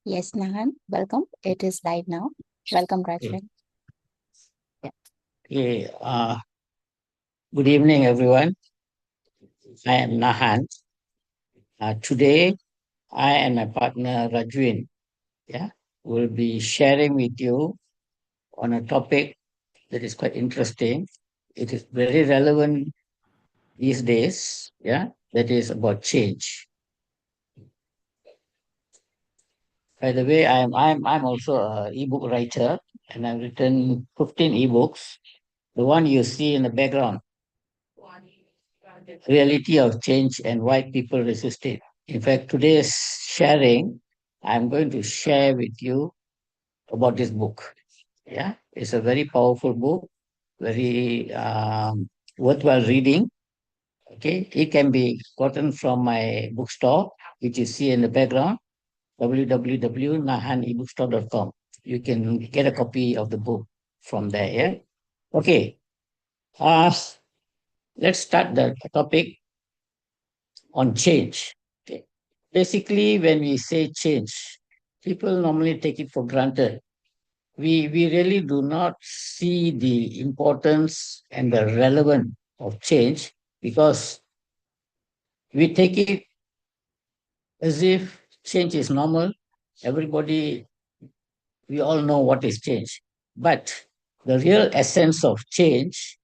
Yes, Nahan, welcome. It is live now. Welcome, Okay, Rajvin. Yeah. okay, good evening, everyone. I am Nahan. Today, I and my partner Rajvin, yeah, will be sharing with you on a topic that is quite interesting. It is very relevant these days, yeah, that is about change. By the way, I'm also a ebook writer, and I've written 15 ebooks. The one you see in the background, reality of change and why people resist it. In fact, today's sharing, I'm going to share with you about this book. Yeah, it's a very powerful book, very worthwhile reading. Okay, it can be gotten from my bookstore, which you see in the background, www.nahanebookstore.com. You can get a copy of the book from there. Yeah. Okay. Uh, let's start the topic on change. Okay. Basically, when we say change, people normally take it for granted. We really do not see the importance and the relevance of change because we take it as if change is normal. Everybody, we all know what is change. But the real essence of change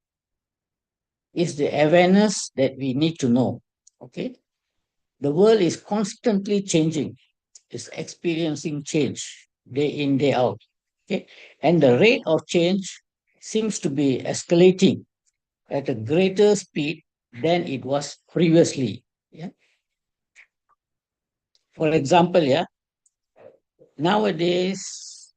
is the awareness that we need to know. Okay. The world is constantly changing, is experiencing change day in, day out. Okay. And the rate of change seems to be escalating at a greater speed than it was previously. Yeah. For example, yeah, nowadays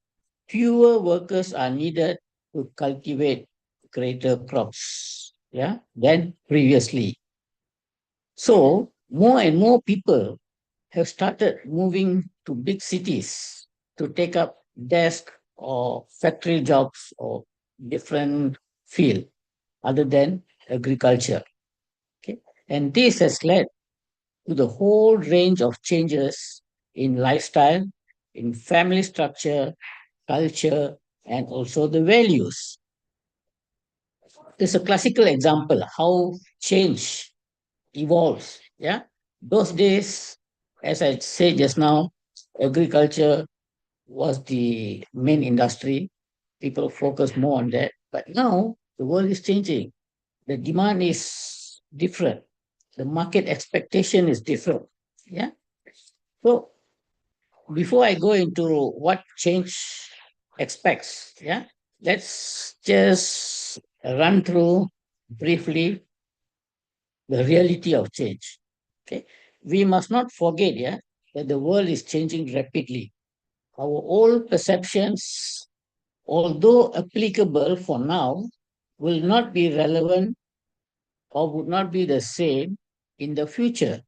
fewer workers are needed to cultivate greater crops, yeah, than previously. So more and more people have started moving to big cities to take up desk or factory jobs or different field other than agriculture. Okay? And this has led to the whole range of changes in lifestyle, in family structure, culture, and also the values. There's a classical example how change evolves. Yeah. Those days, as I said just now, agriculture was the main industry. People focus more on that. But now the world is changing. The demand is different. The market expectation is different. Yeah. So before I go into what change expects, yeah, let's just run through briefly the reality of change. Okay. We must not forget, yeah, that the world is changing rapidly. Our old perceptions, although applicable for now, will not be relevant or would not be the same in the future.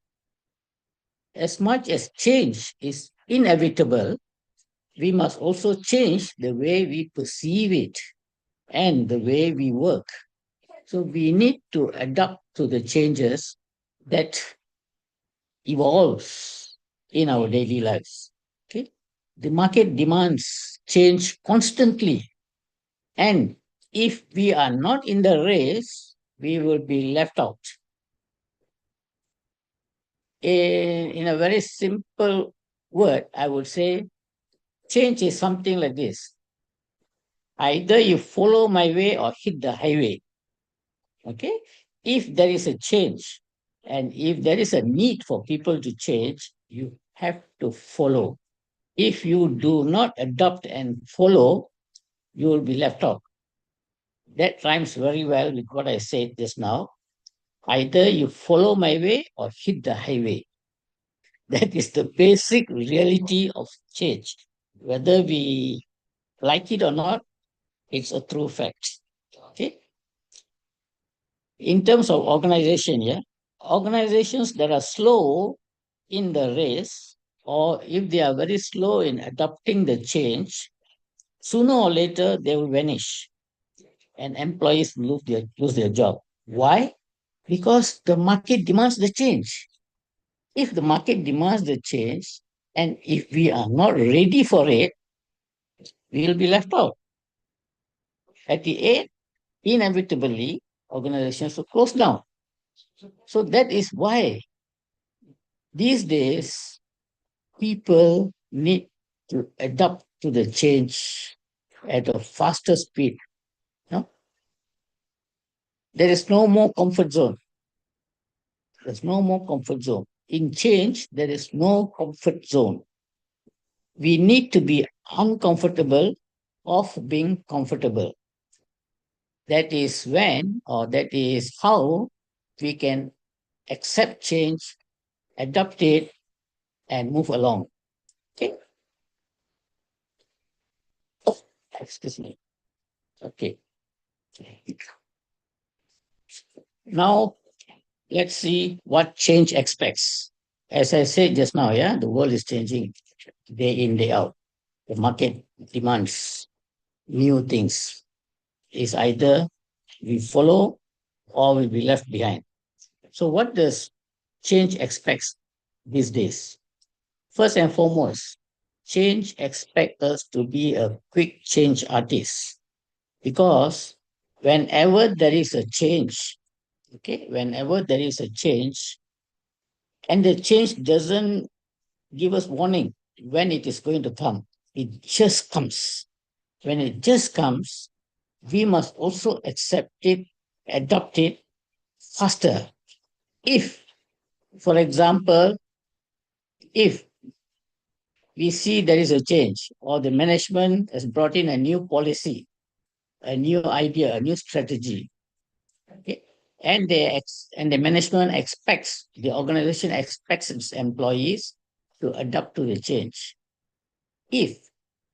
As much as change is inevitable, we must also change the way we perceive it and the way we work. So we need to adapt to the changes that evolves in our daily lives. Okay. The market demands change constantly. And if we are not in the race, we will be left out. In a very simple word, I would say change is something like this. Either you follow my way or hit the highway. Okay. If there is a change and if there is a need for people to change, you have to follow. If you do not adopt and follow, you will be left out. That rhymes very well with what I said just now. Either you follow my way or hit the highway. That is the basic reality of change. Whether we like it or not, it's a true fact. Okay. In terms of organization, yeah, organizations that are slow in the race, or if they are very slow in adopting the change, sooner or later they will vanish and employees lose their job. Why? Because the market demands the change. If the market demands the change, And if we are not ready for it, we will be left out. At the end, inevitably, organizations will close down. So that is why these days people need to adapt to the change at a faster speed. No? There is no more comfort zone. There's no more comfort zone. In change, there is no comfort zone. We need to be uncomfortable of being comfortable. That is when, or that is how we can accept change, adapt it, and move along. Okay. Oh, excuse me. Okay. Now let's see what change expects. As I said just now, yeah, the world is changing day in, day out. The market demands new things. It's either we follow or we'll be left behind. So what does change expects these days? First and foremost, change expects us to be a quick change artist because whenever there is a change, okay, whenever there is a change and the change doesn't give us warning when it is going to come, it just comes. When it just comes, we must also accept it, adopt it faster. If, for example, if we see there is a change or the management has brought in a new policy, a new idea, a new strategy, okay, and the management expects, the organization expects its employees to adapt to the change. If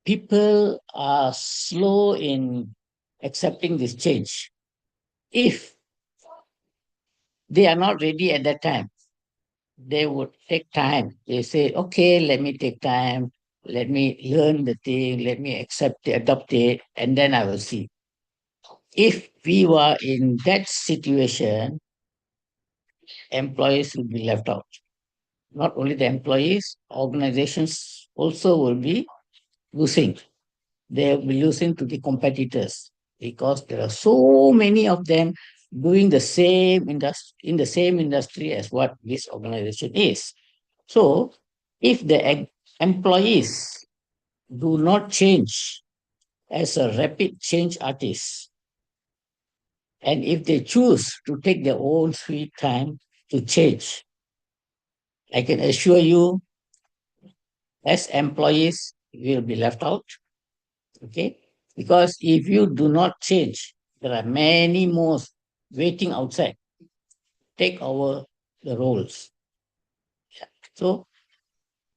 people are slow in accepting this change, if they are not ready at that time, they would take time. They say, okay, let me take time, let me learn the thing, let me accept it, adopt it, and then I will see. If we were in that situation, employees will be left out. Not only the employees, organizations also will be losing. They will be losing to the competitors because there are so many of them doing the same industry in the same industry as what this organization is. So if the employees do not change as a rapid change artist, and if they choose to take their own sweet time to change, I can assure you, as employees, you will be left out. Okay? Because if you do not change, there are many more waiting outside, take over the roles. So,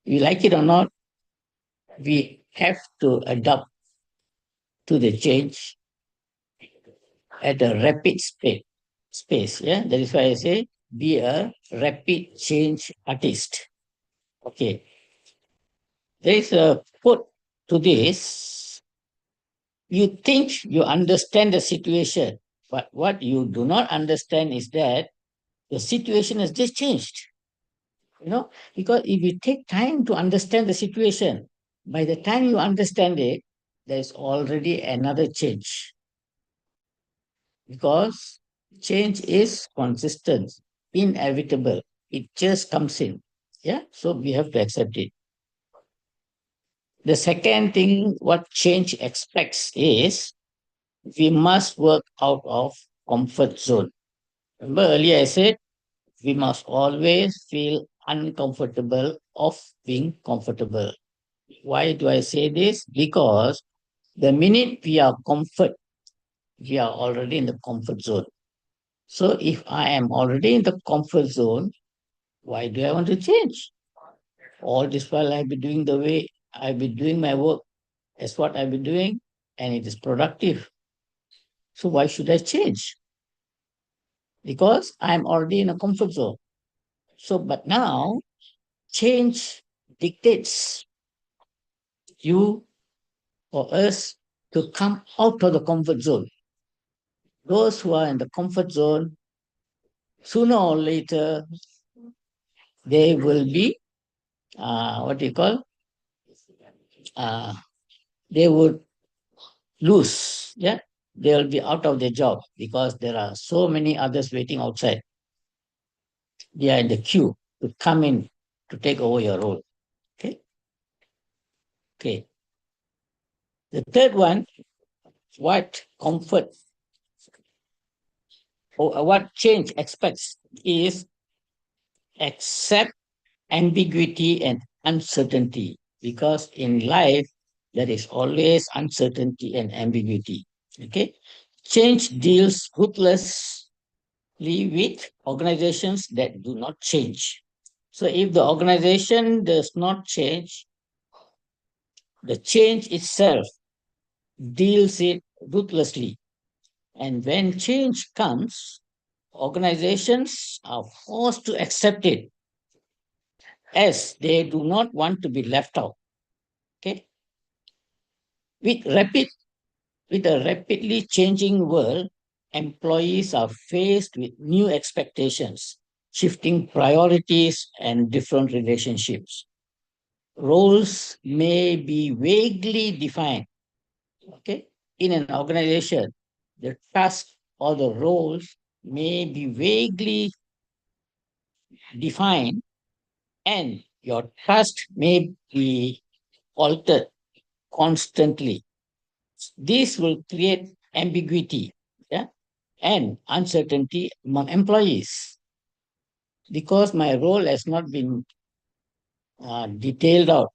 you like it or not, we have to adapt to the change at a rapid space. Yeah, that is why I say be a rapid change artist. Okay, there is a quote to this. You think you understand the situation, but what you do not understand is that the situation has just changed. Because if you take time to understand the situation, by the time you understand it, there's already another change. Because change is consistent, inevitable. It just comes in. Yeah. So we have to accept it. The second thing what change expects is we must work out of comfort zone. Remember earlier I said we must always feel uncomfortable of being comfortable. Why do I say this? Because the minute we are we are already in the comfort zone. So if I am already in the comfort zone, why do I want to change? All this while I've been doing the way I've been doing my work as what I've been doing, and it is productive. So why should I change? Because I'm already in a comfort zone. So, but now change dictates you or us to come out of the comfort zone. Those who are in the comfort zone, sooner or later, they will be what do you call, uh, they would lose. Yeah, they'll be out of their job because there are so many others waiting outside. They are in the queue to come in to take over your role. Okay. Okay. The third one, what comfort or what change expects is accept ambiguity and uncertainty, because in life there is always uncertainty and ambiguity. Okay. Change deals ruthlessly with organizations that do not change. So if the organization does not change, the change itself deals it ruthlessly. And when change comes, organizations are forced to accept it as they do not want to be left out. Okay. With rapid with a rapidly changing world, employees are faced with new expectations, shifting priorities and different relationships. Roles may be vaguely defined. Okay. In an organization, the task or the roles may be vaguely defined, and your task may be altered constantly. This will create ambiguity, yeah, and uncertainty among employees, because my role has not been detailed out.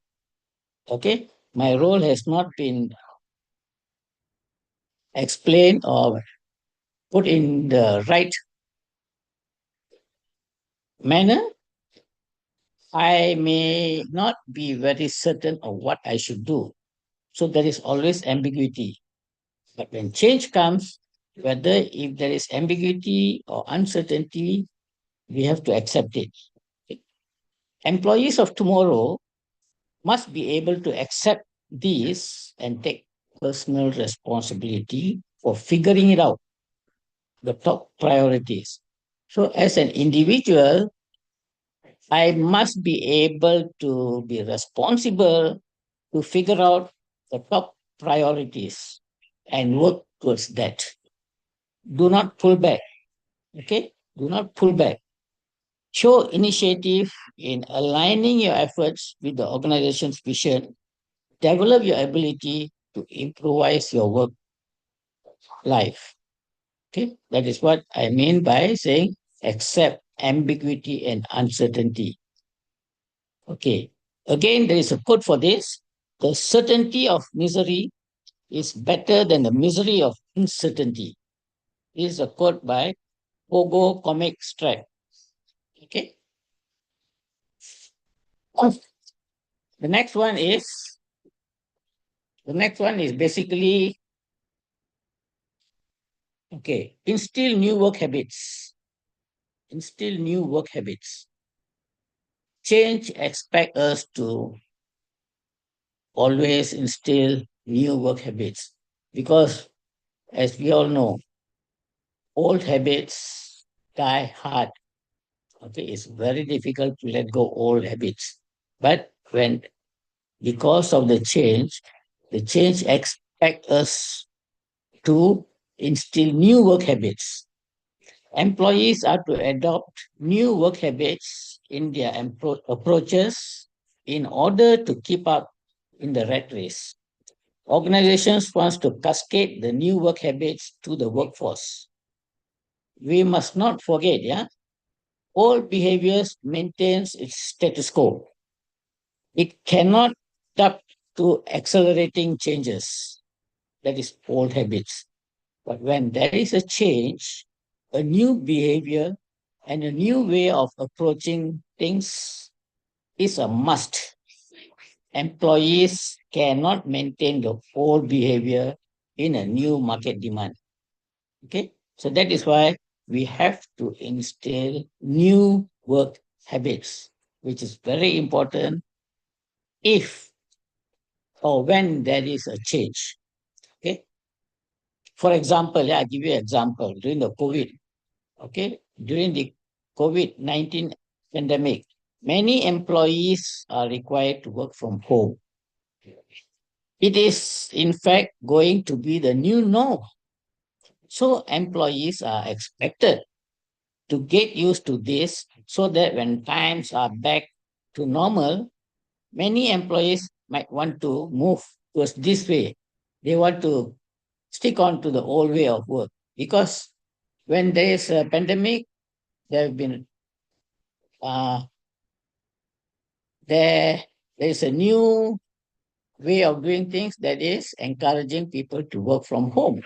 Okay, my role has not been explained or put in the right manner. I may not be very certain of what I should do. So there is always ambiguity. But when change comes, whether if there is ambiguity or uncertainty, we have to accept it. Employees of tomorrow must be able to accept this and take personal responsibility for figuring it out, the top priorities. So, as an individual, I must be able to be responsible to figure out the top priorities and work towards that. Do not pull back. Okay? Do not pull back. Show initiative in aligning your efforts with the organization's vision. Develop your ability to improvise your work life. Okay? That is what I mean by saying accept ambiguity and uncertainty. Okay. Again, there is a quote for this. The certainty of misery is better than the misery of uncertainty. This is a quote by Pogo Comic Strike. Okay. The next one is basically, okay, instill new work habits. Instill new work habits. Change expect us to always instill new work habits, because as we all know, old habits die hard. Okay, it's very difficult to let go old habits. But when because of the change expect us to instill new work habits. Employees are to adopt new work habits in their approaches in order to keep up in the rat race. Organizations want to cascade the new work habits to the workforce. We must not forget, yeah, old behaviors maintains its status quo. It cannot adapt to accelerating changes. That is old habits. But when there is a change, a new behavior and a new way of approaching things is a must. Employees cannot maintain the old behavior in a new market demand. Okay, so that is why we have to instill new work habits, which is very important if or when there is a change. Okay, for example, yeah, I give you an example during the COVID. Okay, during the COVID-19 pandemic, many employees are required to work from home. It is, in fact, going to be the new norm. So, employees are expected to get used to this so that when times are back to normal, many employees might want to move towards this way. They want to stick on to the old way of work because when there is a pandemic, there have been uh, there there is a new way of doing things that is encouraging people to work from home.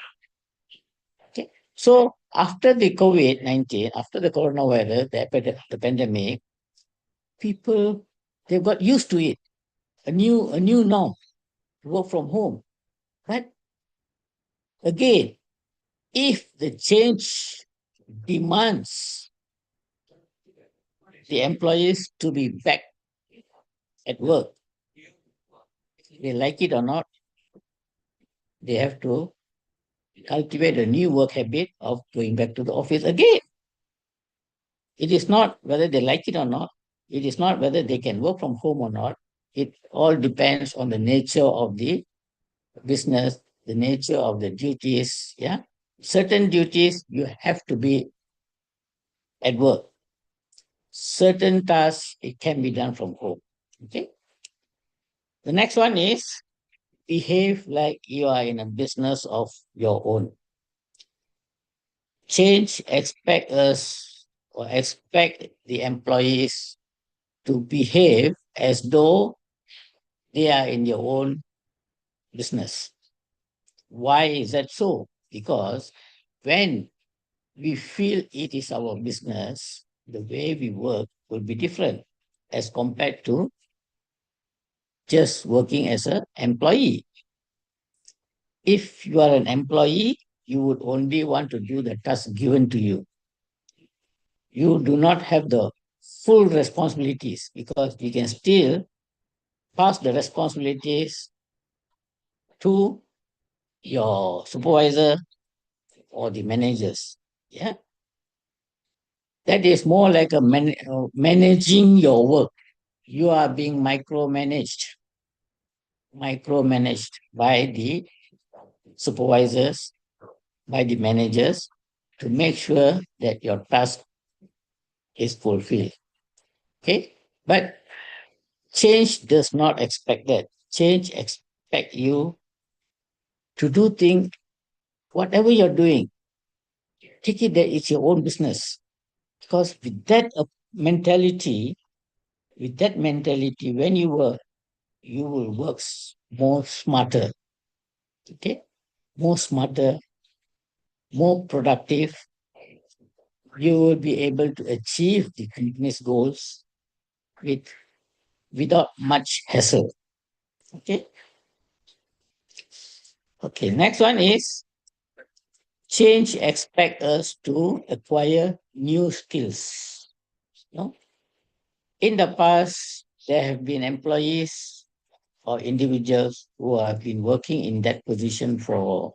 Okay, so after the COVID-19, after the coronavirus, the pandemic, people they got used to it, a new norm to work from home. But again, if the change demands the employees to be back at work, they like it or not, they have to cultivate a new work habit of going back to the office again. It is not whether they like it or not. It is not whether they can work from home or not. It all depends on the nature of the business, the nature of the duties. Yeah. Certain duties you have to be at work. Certain tasks it can be done from home. Okay. The next one is behave like you are in a business of your own. Change expect us or expect the employees to behave as though they are in your own business. Why is that so? Because when we feel it is our business, the way we work will be different as compared to just working as an employee. If you are an employee, you would only want to do the task given to you. You do not have the full responsibilities because you can still pass the responsibilities to your supervisor or the managers. Yeah, that is more like a managing your work. You are being micromanaged by the supervisors, by the managers to make sure that your task is fulfilled. Okay, but change does not expect that. Change expect you to do things, whatever you're doing, take it that it's your own business. Because mentality, with that mentality, when you work, you will work more smarter, okay? More smarter, more productive. You will be able to achieve the company's goals with without much hassle. Okay. Okay. Next one is change expect us to acquire new skills. No? In the past, there have been employees or individuals who have been working in that position for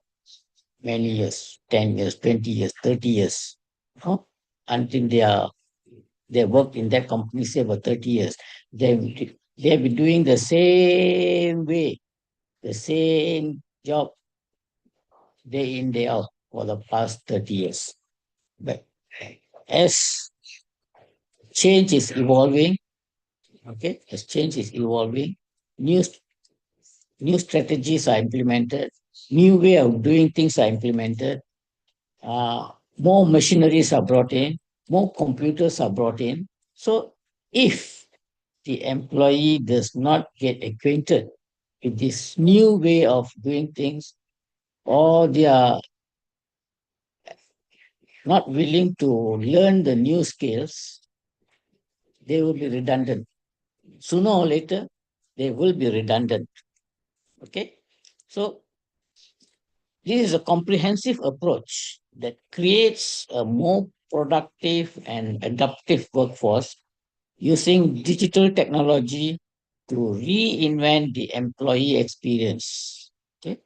many years, 10 years, 20 years, 30 years, no? Until they worked in that company, say, for 30 years. They have been doing the same way, the same job day in, day out for the past 30 years. But as change is evolving, okay, as change is evolving, new new strategies are implemented, new way of doing things are implemented, more machineries are brought in, more computers are brought in. So if the employee does not get acquainted with this new way of doing things, or they are not willing to learn the new skills, they will be redundant. Sooner or later, they will be redundant. Okay? So this is a comprehensive approach that creates a more productive and adaptive workforce using digital technology to reinvent the employee experience. Okay?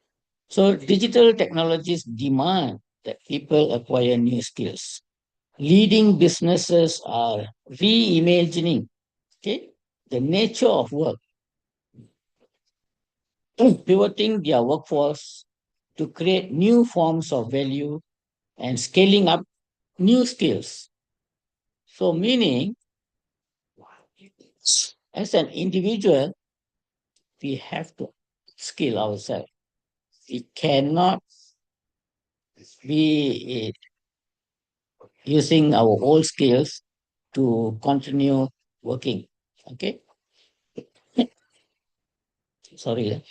So digital technologies demand that people acquire new skills. Leading businesses are reimagining Okay, the nature of work, pivoting their workforce to create new forms of value and scaling up new skills. So, meaning, as an individual, we have to skill ourselves. We cannot be using our old skills to continue working. Okay, sorry.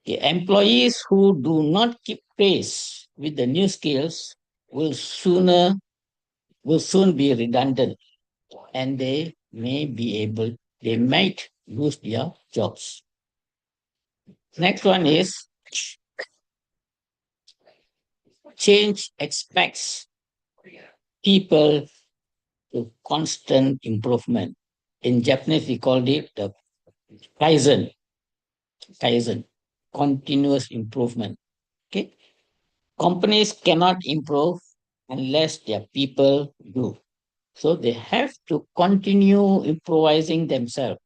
The employees who do not keep pace with the new skills will sooner will soon be redundant, and they might lose their jobs. Next one is change expects people to constant improvement. In Japanese, we called it the kaizen, kaizen, continuous improvement. Okay, companies cannot improve unless their people do. So they have to continue improvising themselves,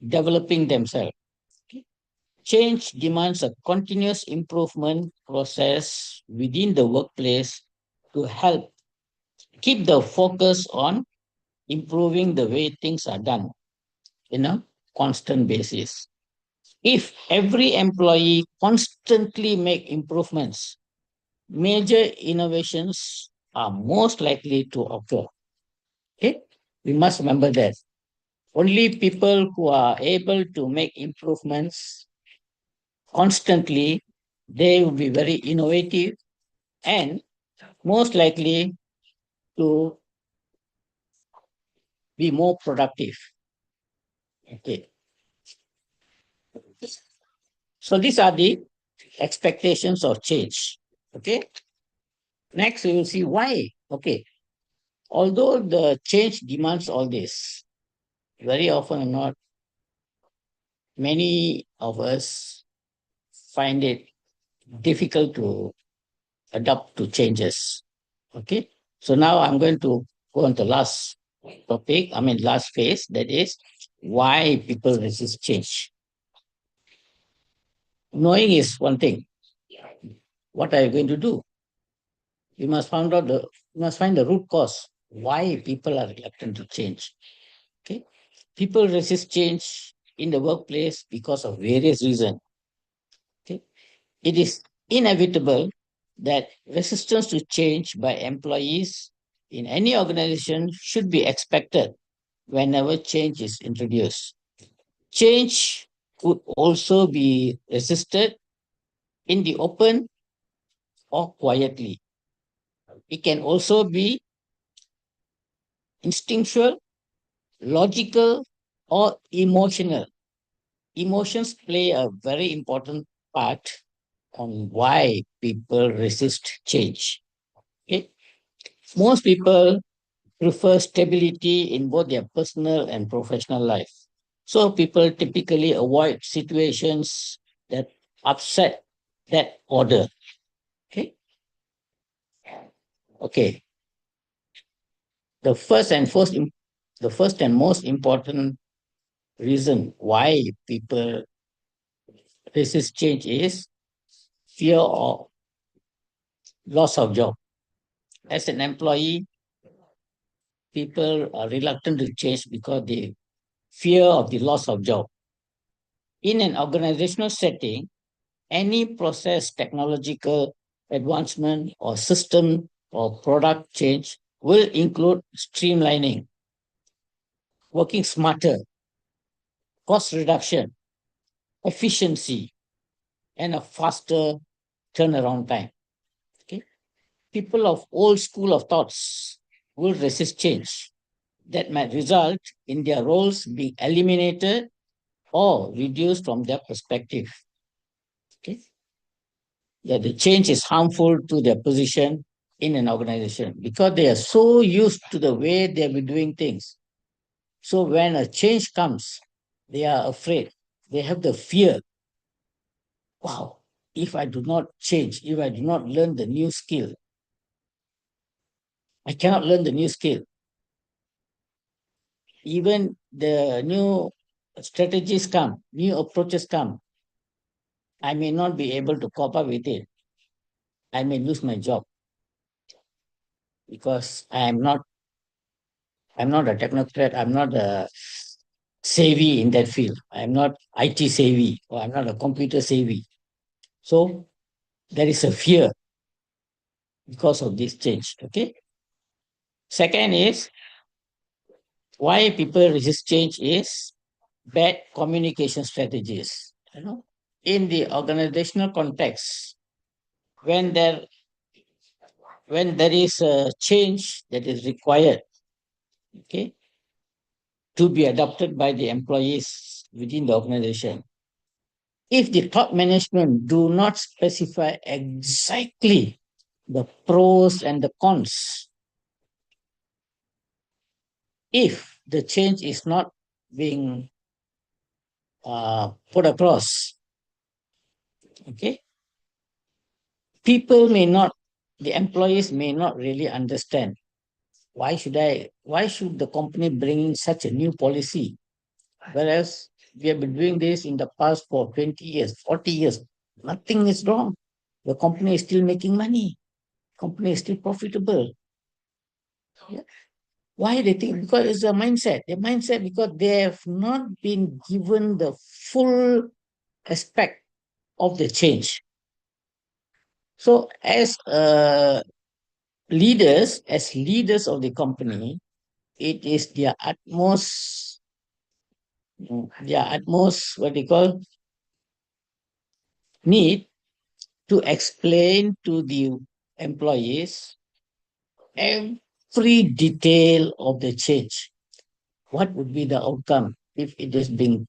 developing themselves. Change demands a continuous improvement process within the workplace to help keep the focus on improving the way things are done in a constant basis. If every employee constantly make improvements, major innovations are most likely to occur. Okay? We must remember that. Only people who are able to make improvements constantly, they will be very innovative and most likely to be more productive. Okay. So these are the expectations of change. Okay. Next, we will see why. Okay. Although the change demands all this, very often or not, many of us find it difficult to adapt to changes. Okay. So now I'm going to go on to last last phase, that is why people resist change. Knowing is one thing. What are you going to do? You must you must find the root cause why people are reluctant to change. Okay. People resist change in the workplace because of various reasons. Okay. It is inevitable that resistance to change by employees in any organization should be expected whenever change is introduced. Change could also be resisted in the open or quietly. It can also be instinctual, logical, or emotional. Emotions play a very important part on why people resist change. Okay? Most people prefer stability in both their personal and professional life. So people typically avoid situations that upset that order. Okay. Okay. The first and first, the first and most important reason why people resist change is fear of loss of job. As an employee, people are reluctant to change because they fear of the loss of job. In an organizational setting, any process, technological advancement, or system or product change will include streamlining, working smarter, cost reduction, efficiency, and a faster turnaround time. Okay? People of old school of thoughts will resist change that might result in their roles being eliminated or reduced from their perspective. Okay? That the change is harmful to their position in an organization because they are so used to the way they've been doing things. So when a change comes, they are afraid. They have the fear. Wow, if I do not change, if I do not learn the new skill, I cannot learn the new skill. even the new strategies come, new approaches come, I may not be able to cope up with it. I may lose my job because I'm not a technocrat. I'm not a savvy in that field. I'm not IT savvy or I'm not a computer savvy. So there is a fear because of this change. Okay. Second is why people resist change is bad communication strategies. In the organizational context, when there when there is a change that is required, okay, to be adopted by the employees within the organization, if the top management do not specify exactly the pros and the cons, if the change is not being put across, okay, people may not, the employees may not really understand why should the company bring in such a new policy, whereas we have been doing this in the past for 20 years, 40 years, nothing is wrong. The company is still making money, company is still profitable. Yeah. Why they think? Because it's a mindset. The mindset because they have not been given the full aspect of the change. So as leaders of the company, it is their utmost what they call need to explain to the employees every detail of the change. What would be the outcome if it is being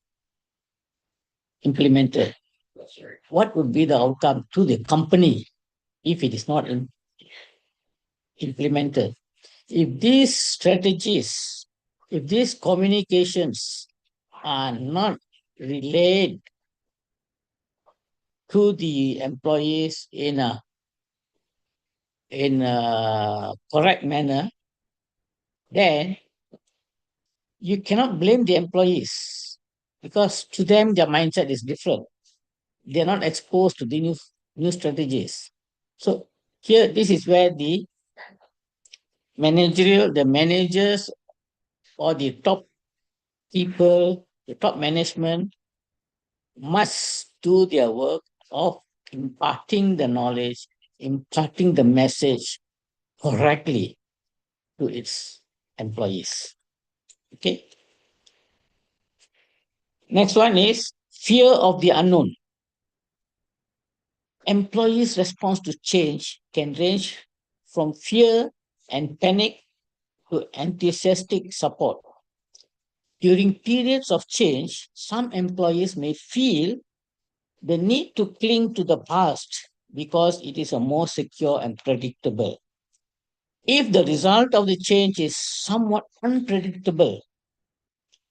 implemented? What would be the outcome to the company if it is not implemented? If these strategies, if these communications are not relayed to the employees in a correct manner, then you cannot blame the employees because to them their mindset is different. They're not exposed to the new strategies. So here, this is where the managers or the top people, the top management must do their work of imparting the knowledge, imparting the message correctly to its employees. Okay. Next one is fear of the unknown. Employees' response to change can range from fear and panic to enthusiastic support. During periods of change, some employees may feel the need to cling to the past because it is a more secure and predictable. If the result of the change is somewhat unpredictable,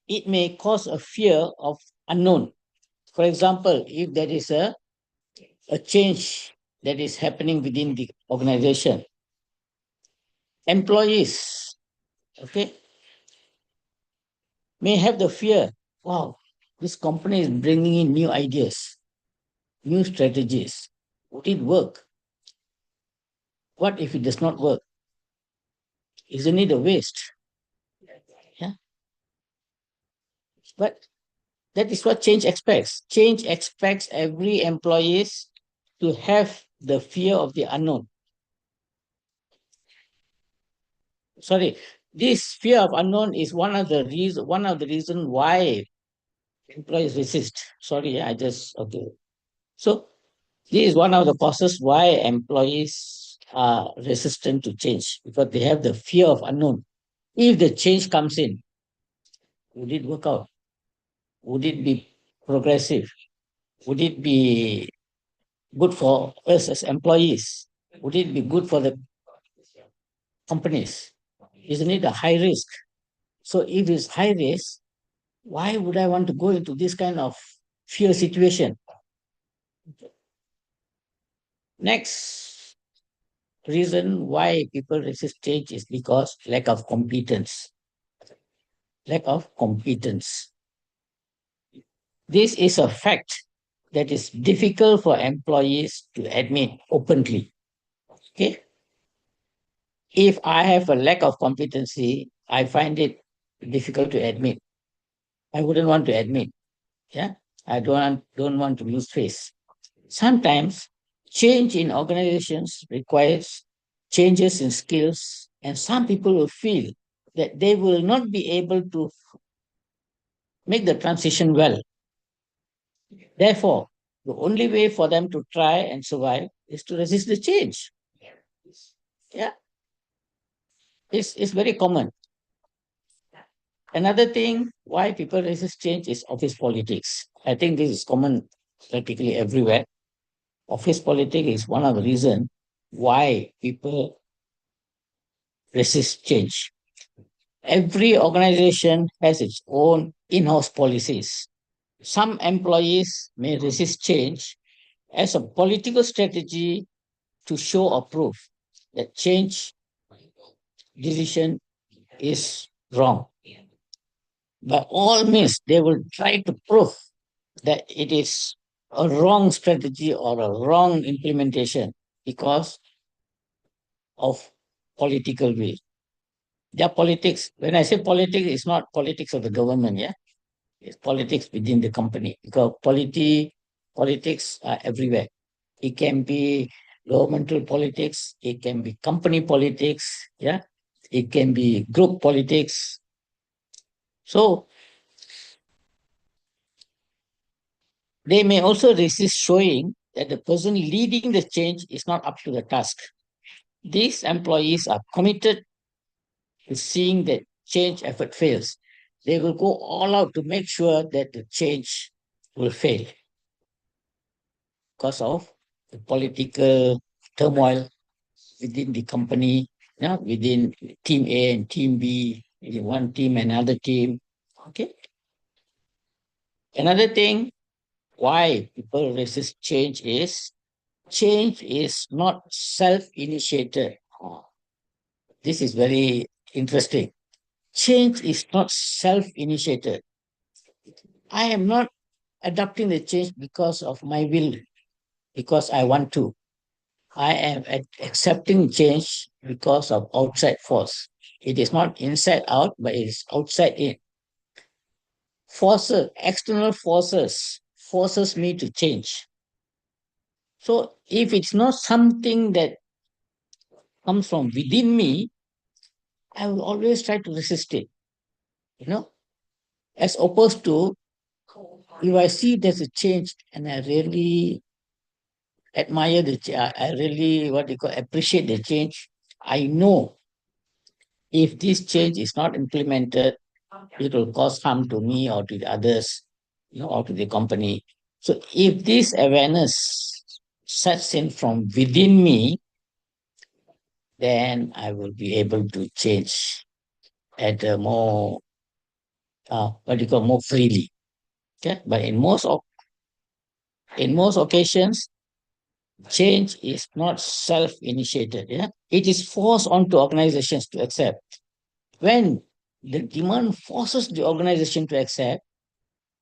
it may cause a fear of unknown. For example, if there is a change that is happening within the organization, employees, okay, may have the fear, wow, this company is bringing in new ideas, new strategies. Would it work? What if it does not work? Isn't it a waste? Yeah. But that is what change expects. Change expects every employees to have the fear of the unknown. Sorry, this fear of unknown is one of the reason why employees resist. Sorry, I just okay. So this is one of the causes why employees are resistant to change because they have the fear of unknown. If the change comes in, would it work out? Would it be progressive? Would it be good for us as employees? Would it be good for the companies? Isn't it a high risk? So if it's high risk, why would I want to go into this kind of fear situation? Next reason why people resist change is because lack of competence. lack of competence. This is a fact that is difficult for employees to admit openly. Okay. If I have a lack of competency, I find it difficult to admit. I wouldn't want to admit. Yeah. I don't want to lose face. Sometimes change in organizations requires changes in skills, and some people will feel that they will not be able to make the transition well. Therefore, the only way for them to try and survive is to resist the change. Yeah, it's very common. Another thing why people resist change is office politics. I think this is common practically everywhere. Office politics is one of the reasons why people resist change. Every organization has its own in-house policies. Some employees may resist change as a political strategy to show or prove that change decision is wrong. By all means, they will try to prove that it is a wrong strategy or a wrong implementation because of political will. Their politics, when I say politics, it's not politics of the government, yeah? It's politics within the company because politics are everywhere. It can be governmental politics, it can be company politics, yeah? It can be group politics. So they may also resist showing that the person leading the change is not up to the task. These employees are committed to seeing that change effort fails. They will go all out to make sure that the change will fail because of the political turmoil within the company, you know, within team A and team B, within one team and another team. Okay. Another thing why people resist change is not self-initiated. This is very interesting. Change is not self-initiated. I am not adopting the change because of my will, because I want to. I am accepting change because of outside force. It is not inside out, but it is outside in. Forces, external forces me to change. So if it's not something that comes from within me, I will always try to resist it. You know, as opposed to if I see there's a change and I really admire I really what you call appreciate the change. I know if this change is not implemented, it will cause harm to me or to the others, you know, or to the company. So if this awareness sets in from within me, then I will be able to change at a more what you call more freely. Okay, but in most occasions, change is not self-initiated. Yeah, it is forced onto organizations to accept. When the demand forces the organization to accept,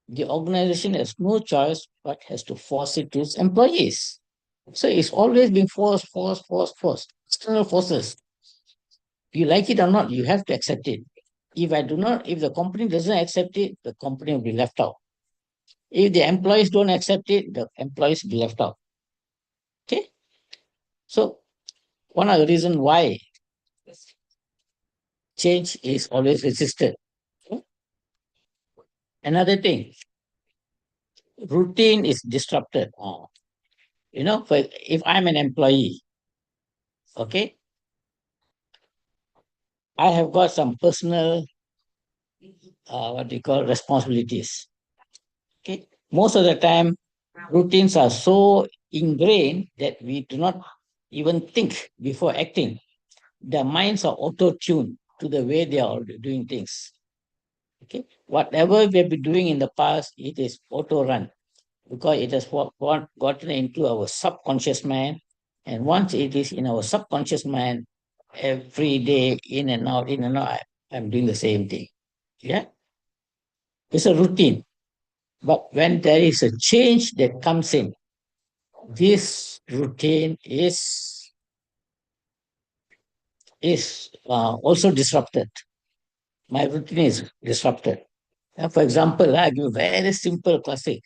the organization has no choice but has to force it to its employees. So it's always been forced. External forces. You like it or not, you have to accept it. If the company doesn't accept it, the company will be left out. If the employees don't accept it, the employees will be left out. Okay. So one of the reasons why change is always resisted. Another thing, routine is disrupted. You know, if I'm an employee, okay, I have got some personal, what we call responsibilities. Okay, most of the time, routines are so ingrained that we do not even think before acting. Their minds are auto-tuned to the way they are doing things. Okay, whatever we have been doing in the past, it is auto-run because it has gotten into our subconscious mind. And once it is in our subconscious mind, every day in and out, I'm doing the same thing. Yeah, it's a routine. But when there is a change that comes in, this routine is also disrupted. My routine is disrupted. For example, I give a very simple classic.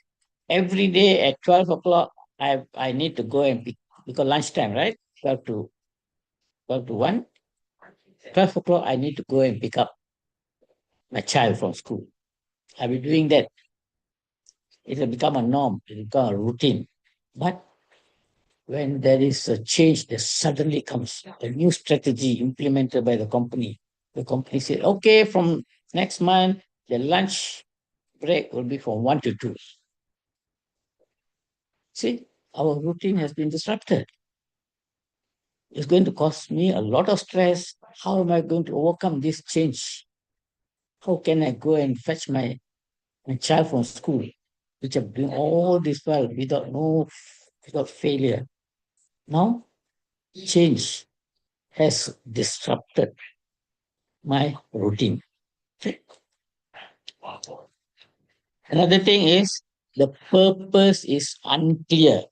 Every day at 12 o'clock, I need to go and pick, because lunchtime, right? 12 to 1. 12 o'clock, I need to go and pick up my child from school. I've been doing that. It will become a norm, it will become a routine. But when there is a change that suddenly comes, a new strategy implemented by the company said, okay, from next month, the lunch break will be from 1 to 2. See, our routine has been disrupted. It's going to cost me a lot of stress. How am I going to overcome this change? How can I go and fetch my child from school, which I'm doing all this while without failure? Now, change has disrupted my routine. Another thing is the purpose is unclear.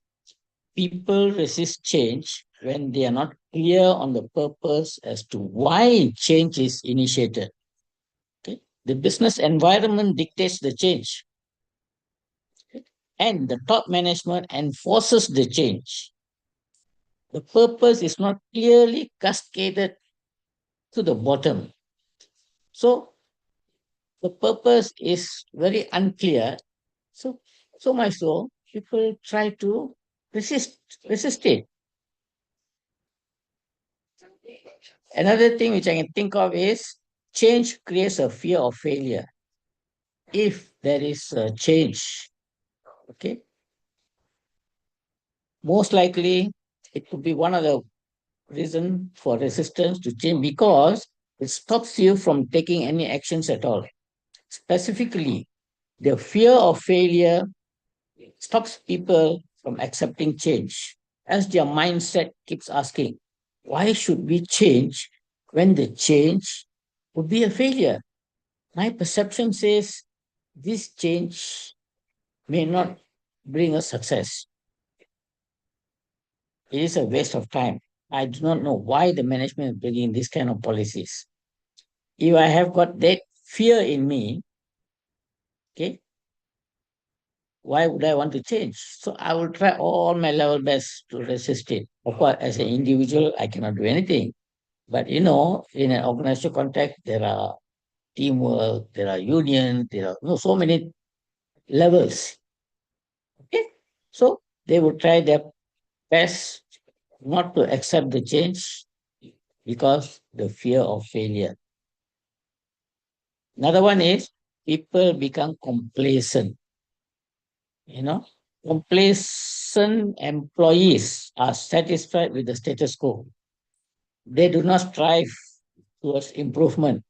People resist change when they are not clear on the purpose as to why change is initiated. Okay? The business environment dictates the change, and the top management enforces the change. The purpose is not clearly cascaded to the bottom. So the purpose is very unclear. So so much so people try to resist resist it. Another thing which I can think of is change creates a fear of failure. If there is a change, okay, most likely it could be one of the reason for resistance to change, because it stops you from taking any actions at all. Specifically, the fear of failure stops people from accepting change, as their mindset keeps asking, why should we change when the change would be a failure? My perception says this change may not bring us success. It is a waste of time. I do not know why the management is bringing this kind of policies. If I have got that fear in me, okay, why would I want to change? So I will try all my level best to resist it. Of course, as an individual, I cannot do anything. But in an organizational context, there are teamwork, there are union, there are so many levels. Okay, so they will try their best not to accept the change because the fear of failure. Another one is people become complacent. You know, complacent employees are satisfied with the status quo. They do not strive towards improvement,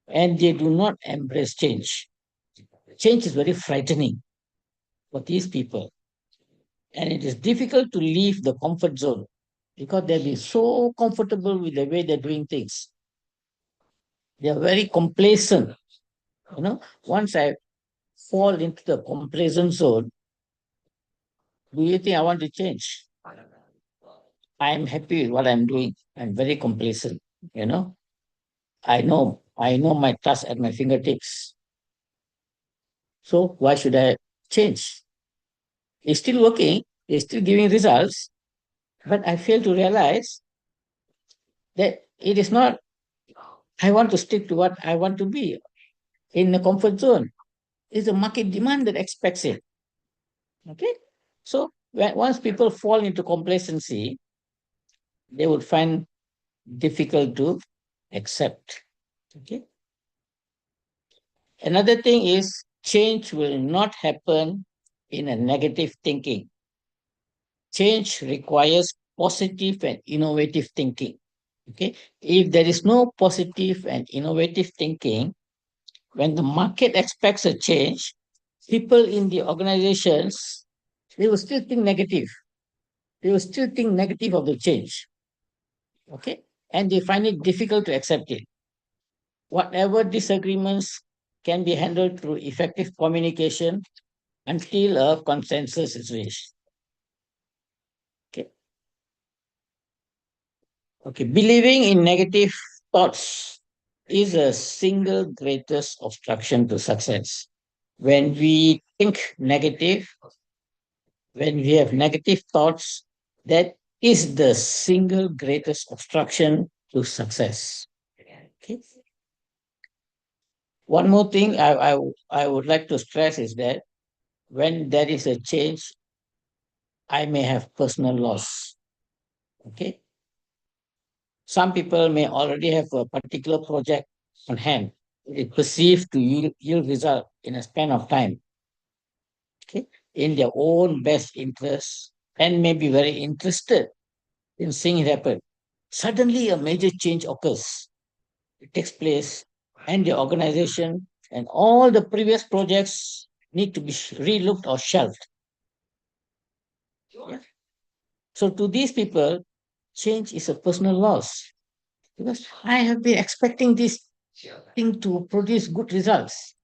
and they do not embrace change. Change is very frightening for these people, and it is difficult to leave the comfort zone because they'll be so comfortable with the way they're doing things. They are very complacent. Once I fall into the complacent zone, do you think I want to change? I am happy with what I'm doing. I'm very complacent. You know, I know my task at my fingertips. So why should I change? It's still working. It's still giving results. But I fail to realize that it is not. I want to stick to what I want to be in the comfort zone. It's the market demand that expects it. Okay. So once people fall into complacency, they would find difficult to accept. Okay. Another thing is change will not happen in a negative thinking. Change requires positive and innovative thinking. Okay. If there is no positive and innovative thinking, when the market expects a change, people in the organizations, they will still think negative. They will still think negative of the change. Okay. And they find it difficult to accept it. Whatever disagreements can be handled through effective communication until a consensus is reached. Okay. Okay. Believing in negative thoughts is a single greatest obstruction to success. When we think negative, when we have negative thoughts, that is the single greatest obstruction to success. Okay. One more thing I would like to stress is that when there is a change, I may have personal loss. Okay. Some people may already have a particular project on hand. It perceived to yield result in a span of time, okay, in their own best interest, and may be very interested in seeing it happen. Suddenly, a major change occurs. It takes place, and the organization and all the previous projects need to be relooked or shelved. Yeah. So, to these people, change is a personal loss because I have been expecting this thing to produce good results.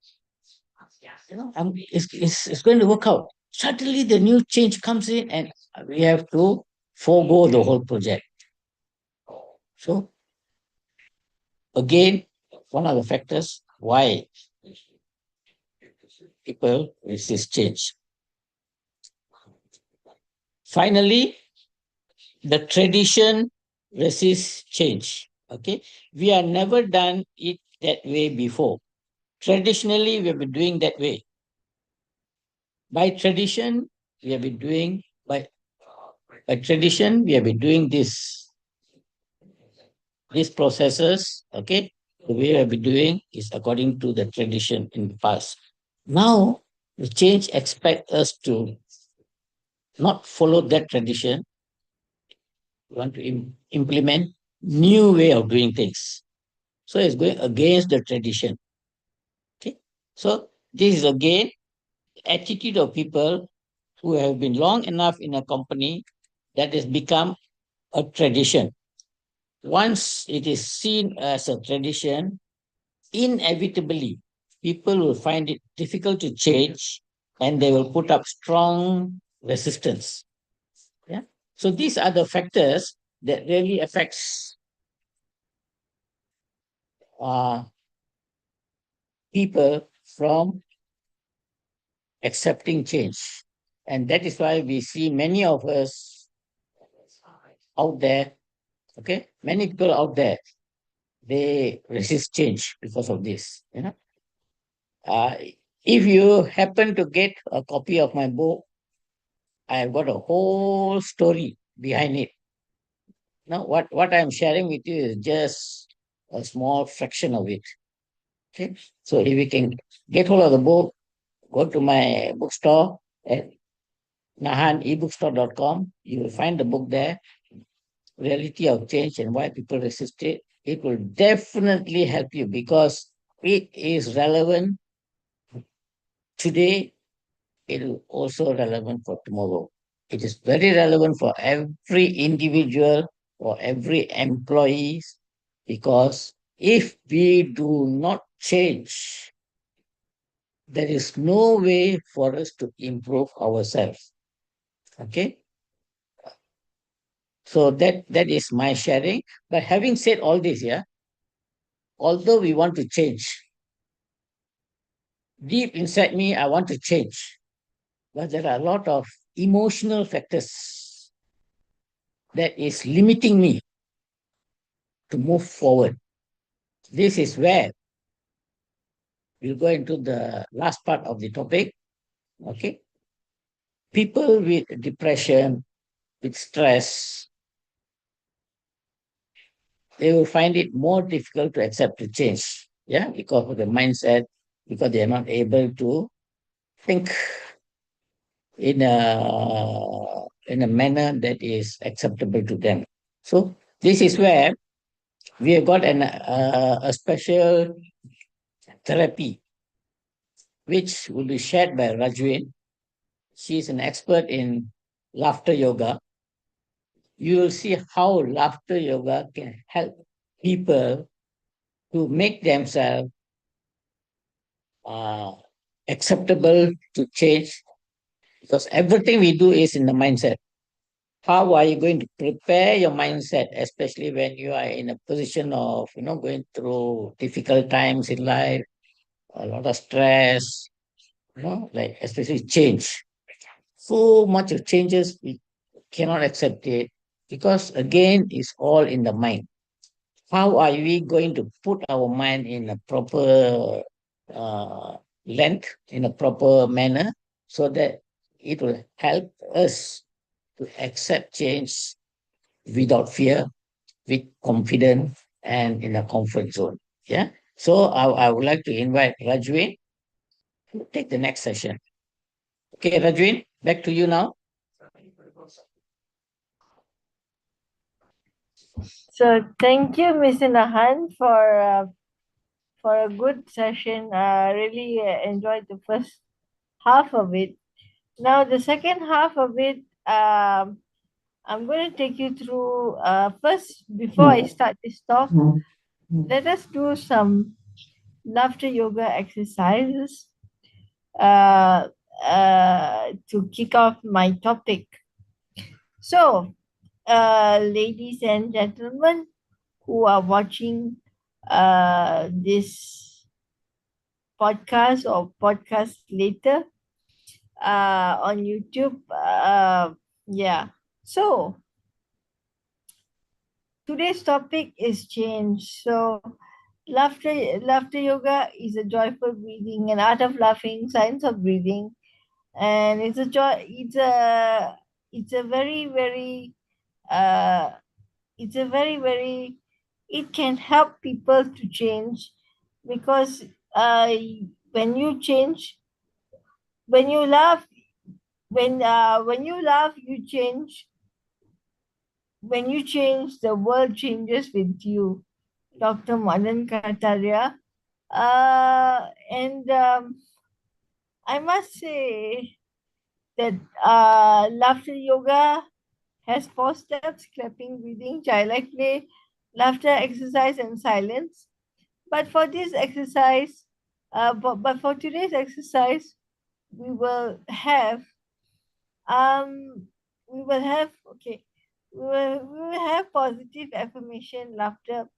It's going to work out. Suddenly, the new change comes in, and we have to forego the whole project. So, again, one of the factors why people resist change. Finally, the tradition resists change. Okay, we have never done it that way before. Traditionally, we have been doing that way. By tradition, we have been doing by tradition we have been doing these processes. Okay, the way we have been doing is according to the tradition in the past. Now, the change expect us to not follow that tradition. We want to implement new way of doing things. So it's going against the tradition. Okay. So this is again attitude of people who have been long enough in a company that has become a tradition. Once it is seen as a tradition, inevitably people will find it difficult to change and they will put up strong resistance. Yeah. So these are the factors that really affects uh, people from accepting change. And that is why we see many of us out there, okay, many people out there, they resist change because of this. Uh, if you happen to get a copy of my book, I've got a whole story behind it. Now, what I'm sharing with you is just a small fraction of it. Okay. So if you can get hold of the book, go to my bookstore at nahanebookstore.com. You will find the book there, Reality of Change and Why People Resist It. It will definitely help you because it is relevant today. It is also relevant for tomorrow. It is very relevant for every individual or every employee because if we do not change, there is no way for us to improve ourselves. Okay. So that is my sharing. But having said all this, yeah, although we want to change, deep inside me, I want to change. But there are a lot of emotional factors that is limiting me to move forward. This is where we'll go into the last part of the topic. Okay. People with depression, with stress, they will find it more difficult to accept the change. Yeah, because of the mindset, because they are not able to think in a manner that is acceptable to them. So this is where we have got a special therapy which will be shared by Rajvin. She is an expert in laughter yoga. You will see how laughter yoga can help people to make themselves uh, acceptable to change, because everything we do is in the mindset. How are you going to prepare your mindset, especially when you are in a position of, going through difficult times in life, a lot of stress, like especially change. So much of changes, we cannot accept it, because again, it's all in the mind. How are we going to put our mind in a proper uh, length, in a proper manner, so that it will help us to accept change without fear, with confidence, and in a comfort zone. Yeah. So I would like to invite Rajvin to take the next session. Okay, Rajvin, back to you now. So thank you, Mr. Nahan, for a good session. Really enjoyed the first half of it. Now the second half of it, I'm going to take you through. First, before I start this talk, let us do some laughter yoga exercises uh, to kick off my topic. So, ladies and gentlemen who are watching this podcast or podcast later on YouTube. Yeah. So today's topic is change. So laughter yoga is a joyful breathing, an art of laughing, science of breathing, and it's a very very uh, it's a very very it can help people to change because uh, when you change when you laugh when you laugh you change when you change the world changes with you. Dr. Madan Kataria. And I must say that laughter yoga has four steps: clapping, breathing, childlike play, laughter exercise, and silence. But for this exercise, but for today's exercise, we will have um we will have okay we will have positive affirmation laughter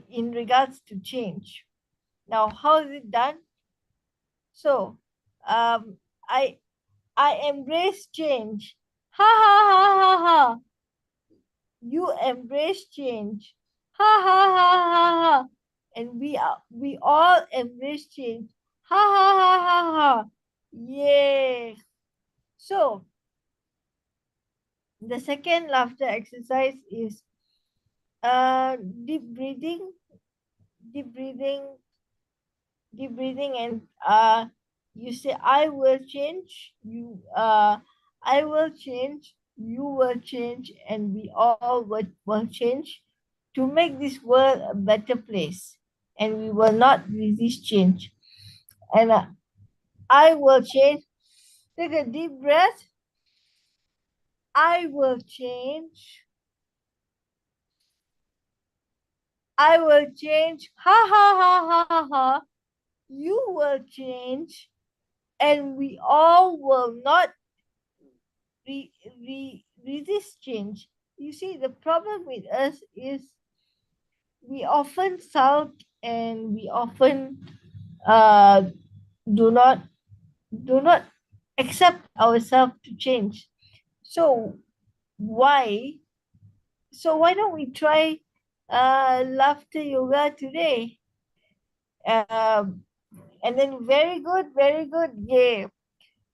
in regards to change. Now, how is it done? So, um, I I embrace change. Ha ha ha ha ha. You embrace change. Ha ha ha ha ha. And we all embrace change. Ha ha ha ha ha. Yay. So the second laughter exercise is deep breathing, deep breathing, deep breathing, and you say I will change, I will change, you will change, and we all will change to make this world a better place, and we will not resist change. And I will change. Take a deep breath. I will change. I will change. Ha ha ha ha ha ha. You will change, and we all will not resist change. You see, the problem with us is we often sulk and we often uh, do not do not accept ourselves to change. So why? So why don't we try laughter yoga today? Um, and then very good, yeah.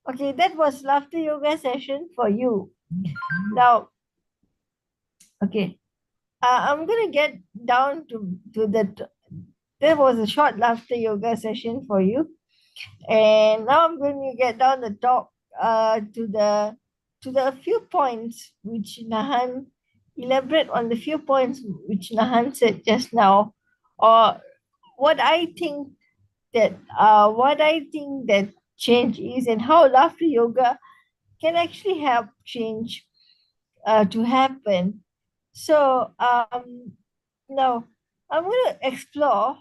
Okay, that was laughter yoga session for you. Now, okay, I'm gonna get down to the. There was a short laughter yoga session for you, and now I'm going to get down the talk to the few points which Nahan elaborate on the few points which Nahan said just now, or what I think what I think that change is, and how laughter yoga can actually help change to happen. So now I'm going to explore.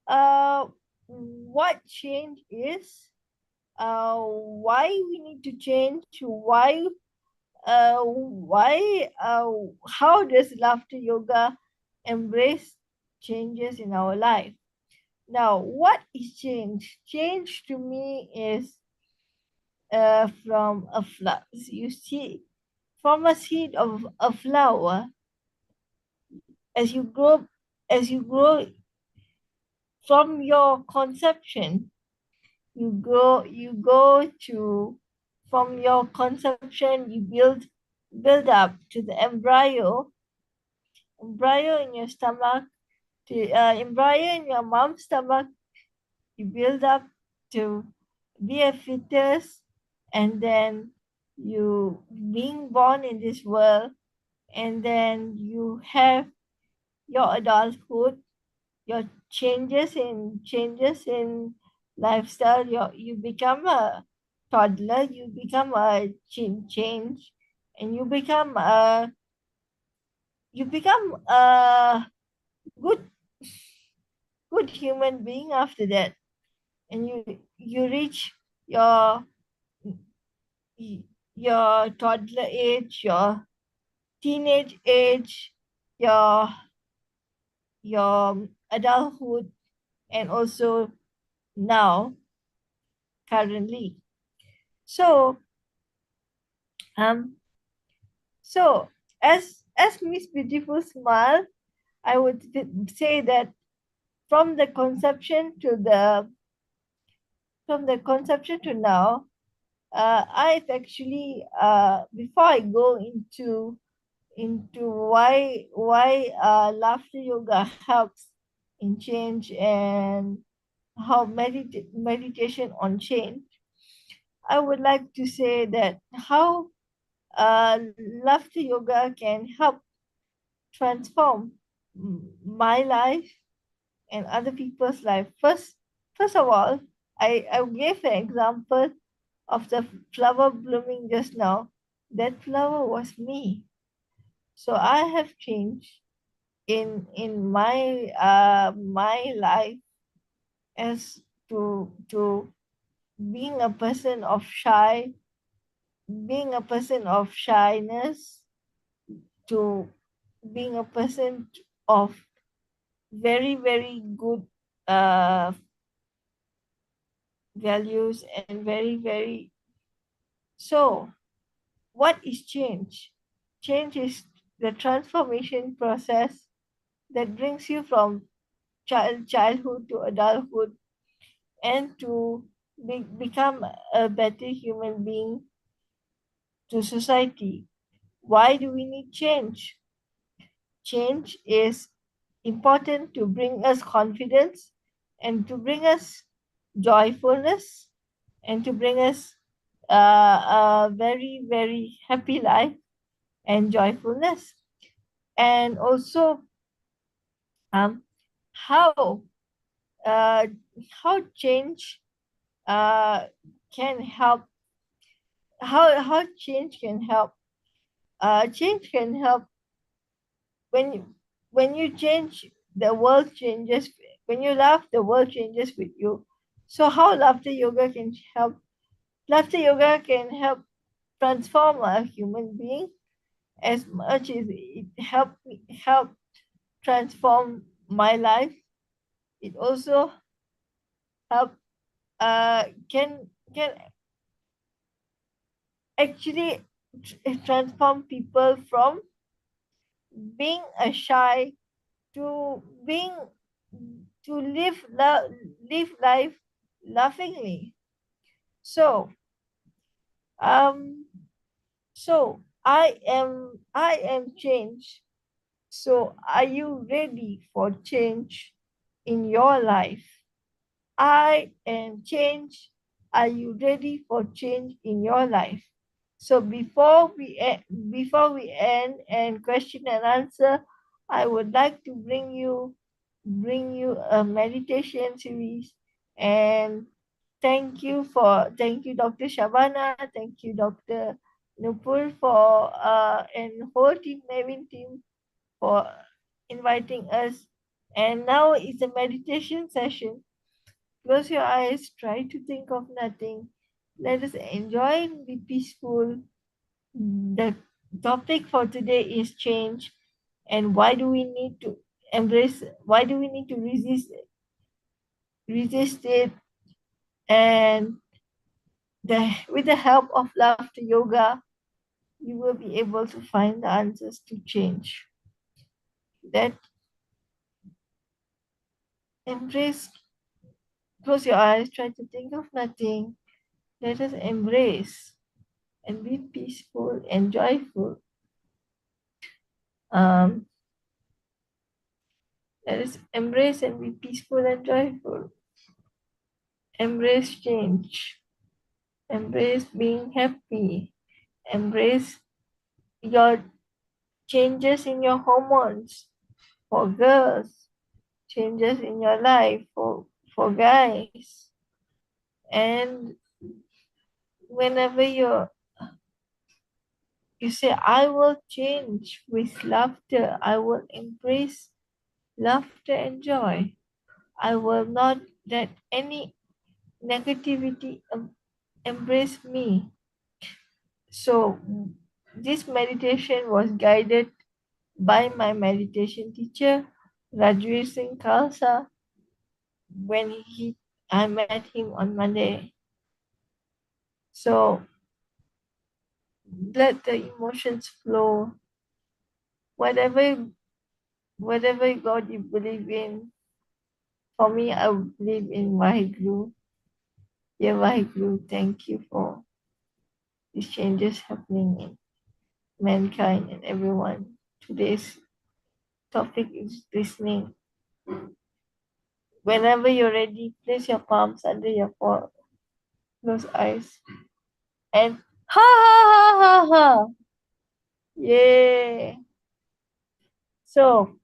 Uh, what change is, why we need to change, how does laughter yoga embrace changes in our life? Now, what is change? Change to me is from a flower. You see, from a seed of a flower, as you grow, as you grow from your conception, you go to, from your conception, you build up to the embryo in your stomach, to embryo in your mom's stomach. You build up to be a fetus, and then you being born in this world, and then you have your adulthood, your changes in lifestyle. You become a toddler, you become a change, and you become a good good human being after that. And you reach your your toddler age, your teenage age, your adulthood, and also now, currently. So um so as Miss Beautiful smile, I would say that from the conception to the from the conception to now, I've actually, before I go into why laughter yoga helps in change, and how meditation on change, I would like to say that how laughter yoga can help transform my life and other people's life. First of all, I gave an example of the flower blooming just now. That flower was me. So I have changed in my life, as to being a person of shyness, to being a person of very very good uh, values, and very very. So what is change? Change is the transformation process that brings you from childhood to adulthood, and to become a better human being to society. Why do we need change? Change is important to bring us confidence, and to bring us joyfulness, and to bring us a very, very happy life and joyfulness. And also, um, how uh, how change uh, can help, how change can help. Change can help when you change, the world changes. When you laugh, the world changes with you. So how laughter yoga can help? Laughter yoga can transform a human being as much as it help transform my life. It also help can actually transform people from being a shy to being to live life laughingly. So um I am changed. So are you ready for change in your life? I am changed. Are you ready for change in your life? So before we end and question and answer, I would like to bring you a meditation series. And thank you, Dr. Shabana, thank you, Dr. Nupur, for and whole team, Navin team, for inviting us. And now it's a meditation session Close your eyes, try to think of nothing. Let us enjoy and be peaceful. The topic for today is change, and why do we need to embrace, why do we need to resist it, and with the help of laughter yoga, you will be able to find the answers to change. That embrace, close your eyes, try to think of nothing. Let us embrace and be peaceful and joyful. Um, Let us embrace and be peaceful and joyful. Embrace change. Embrace being happy. Embrace your changes in your hormones for girls, changes in your life for guys. And whenever you say, I will change with laughter, I will embrace laughter and joy. I will not let any negativity embrace me. So this meditation was guided by my meditation teacher, Rajvin Khalsa, when I met him on Monday. So let the emotions flow. Whatever God you believe in, for me, I believe in Vaheguru. Dear Vaheguru, thank you for these changes happening in mankind and everyone. Today's topic is listening. Whenever you're ready, place your palms under your closed eyes and ha ha ha ha ha. Yay! So,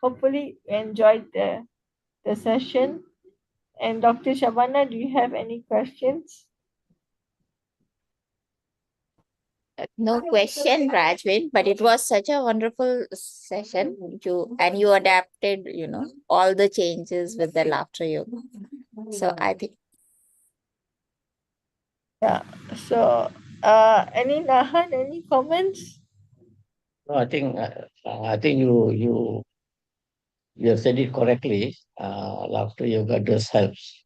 hopefully you enjoyed the session. And Dr. Shabana, do you have any questions? No question, Rajvin, but it was such a wonderful session. You adapted, all the changes with the laughter yoga. So I think Yeah. So, any Nahan, any comments? No, I think you have said it correctly. Laughter yoga does helps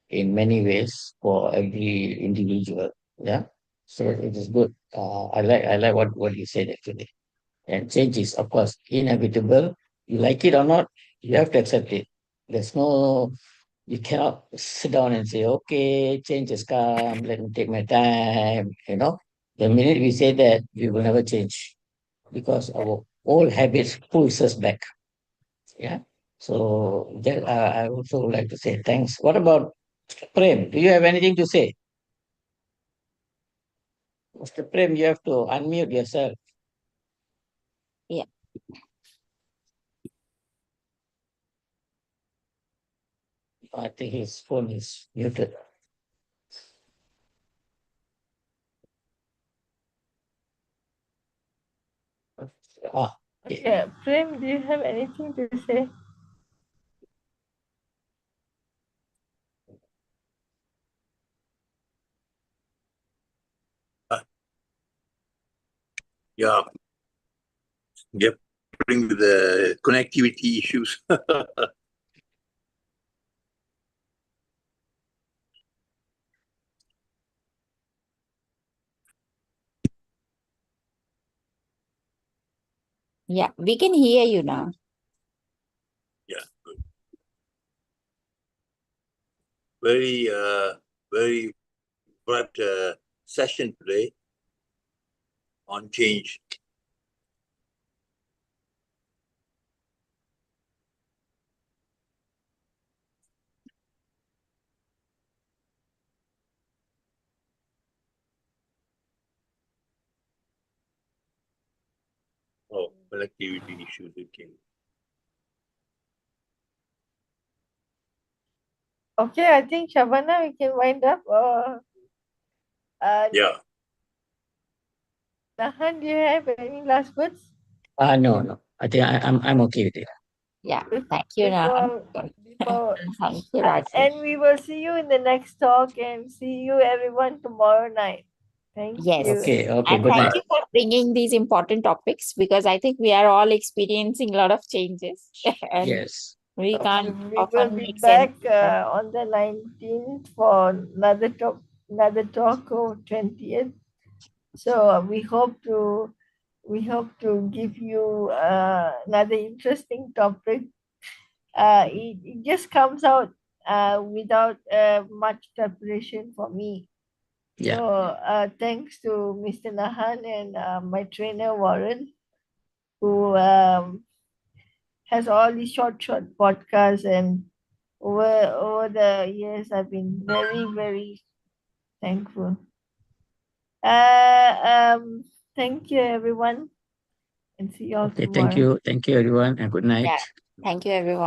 in many ways for every individual. Yeah. So it is good. I like what you said actually. And change is of course inevitable. You like it or not, you have to accept it. There's no you cannot sit down and say, okay, change has come, let me take my time, you know. The minute we say that, we will never change because our old habits pulls us back. Yeah. So that I also would like to say thanks. What about Prem? Do you have anything to say? Mr. Prem, you have to unmute yourself. yeah. I think his phone is muted. Ah, okay. Okay, Prem, do you have anything to say? Yeah, bring the connectivity issues. Yeah, we can hear you now. Yeah, good. Very bright session today on change. Oh, connectivity issues. Okay. Okay, I think Shabana, we can wind up. Yeah. Nahan, do you have any last words? No. I think I'm okay with it. Yeah. Thank you, Nahan. before Thank you, Rajvin. and we will see you in the next talk and see you everyone tomorrow night. Thank Yes. you. Okay, okay, And good thank night. you for bringing these important topics, because I think we are all experiencing a lot of changes and Yes. we can't We will often be make sense back of them. on the 19th for another talk or 20th. So we hope to give you another interesting topic. It just comes out without much preparation for me. Yeah. So thanks to Mr. Nahan and my trainer Warren, who has all these short podcasts, and over the years I've been very thankful. Thank you everyone, and see you all Okay, tomorrow. thank you everyone, and good night. Yeah. Thank you, everyone.